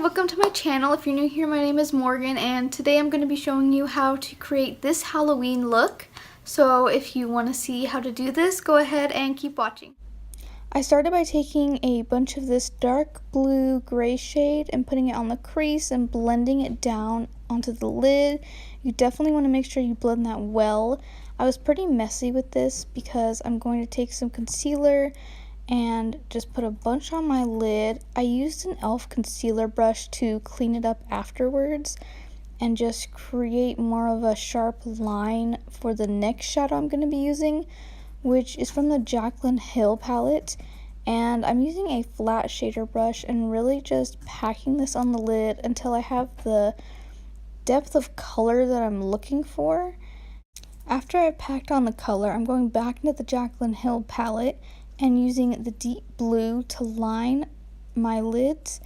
welcome to my channel. If you're new here, my name is Morgan, and today I'm going to be showing you how to create this Halloween look. So if you want to see how to do this, go ahead and keep watching. I started by taking a bunch of this dark blue gray shade and putting it on the crease and blending it down onto the lid. You definitely want to make sure you blend that well. I was pretty messy with this because I'm going to take some concealer and just put a bunch on my lid. I used an e.l.f. concealer brush to clean it up afterwards and just create more of a sharp line for the next shadow I'm going to be using, which is from the Jaclyn Hill palette. And I'm using a flat shader brush and really just packing this on the lid until I have the depth of color that I'm looking for. After I've packed on the color, I'm going back into the Jaclyn Hill palette and using the deep blue to line my lids,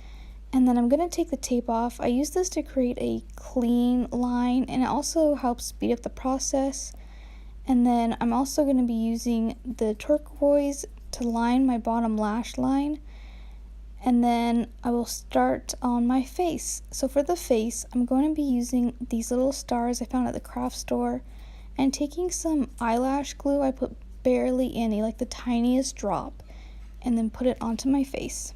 and then I'm going to take the tape off. I use this to create a clean line, and it also helps speed up the process. And then I'm also going to be using the turquoise to line my bottom lash line, and then I will start on my face. So for the face, I'm going to be using these little stars I found at the craft store and taking some eyelash glue. I put barely any, like the tiniest drop, and then put it onto my face.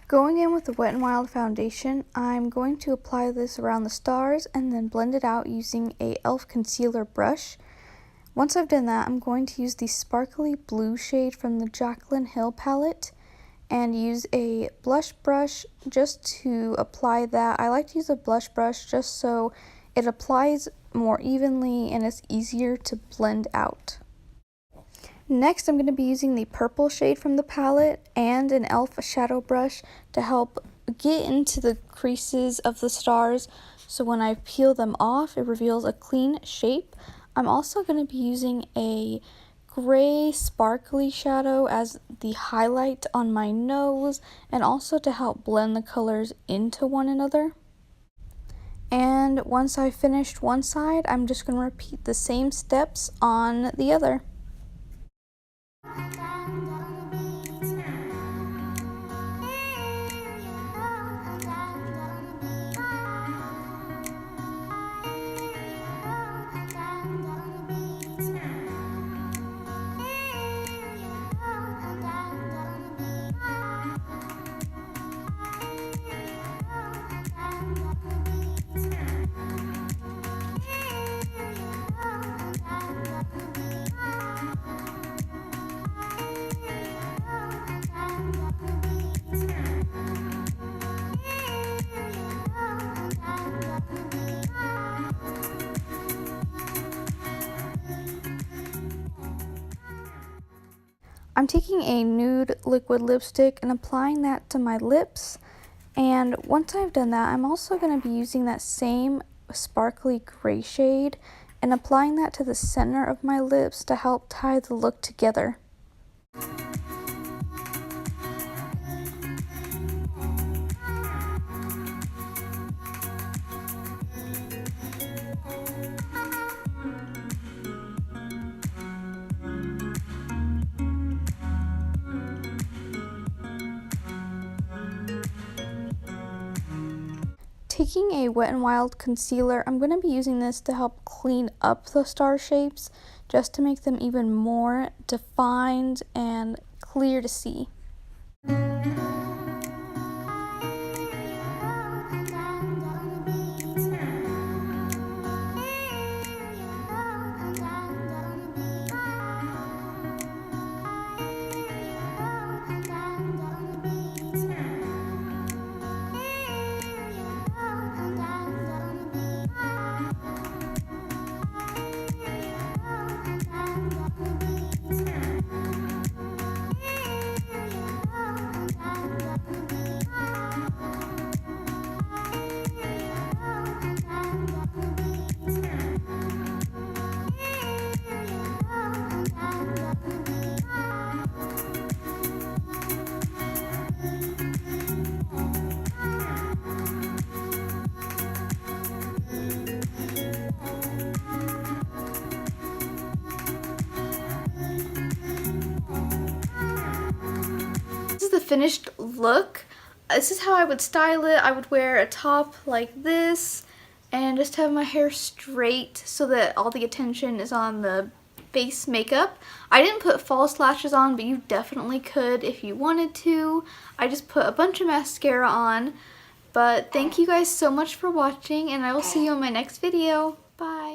Going in with the Wet n Wild foundation, I'm going to apply this around the stars and then blend it out using a e.l.f. concealer brush. Once I've done that, I'm going to use the sparkly blue shade from the Jaclyn Hill palette and use a blush brush just to apply that. I like to use a blush brush just so it applies more evenly and it's easier to blend out. Next, I'm going to be using the purple shade from the palette and an e.l.f. shadow brush to help get into the creases of the stars, so when I peel them off, it reveals a clean shape. I'm also going to be using a gray sparkly shadow as the highlight on my nose and also to help blend the colors into one another. And once I've finished one side, I'm just going to repeat the same steps on the other. I'm taking a nude liquid lipstick and applying that to my lips, and once I've done that, I'm also going to be using that same sparkly gray shade and applying that to the center of my lips to help tie the look together. Taking a Wet n Wild concealer, I'm going to be using this to help clean up the star shapes, just to make them even more defined and clear to see. finished look. This is how I would style it. I would wear a top like this and just have my hair straight so that all the attention is on the face makeup. I didn't put false lashes on, but you definitely could if you wanted to. I just put a bunch of mascara on. But thank you guys so much for watching, and I will see you in my next video. Bye!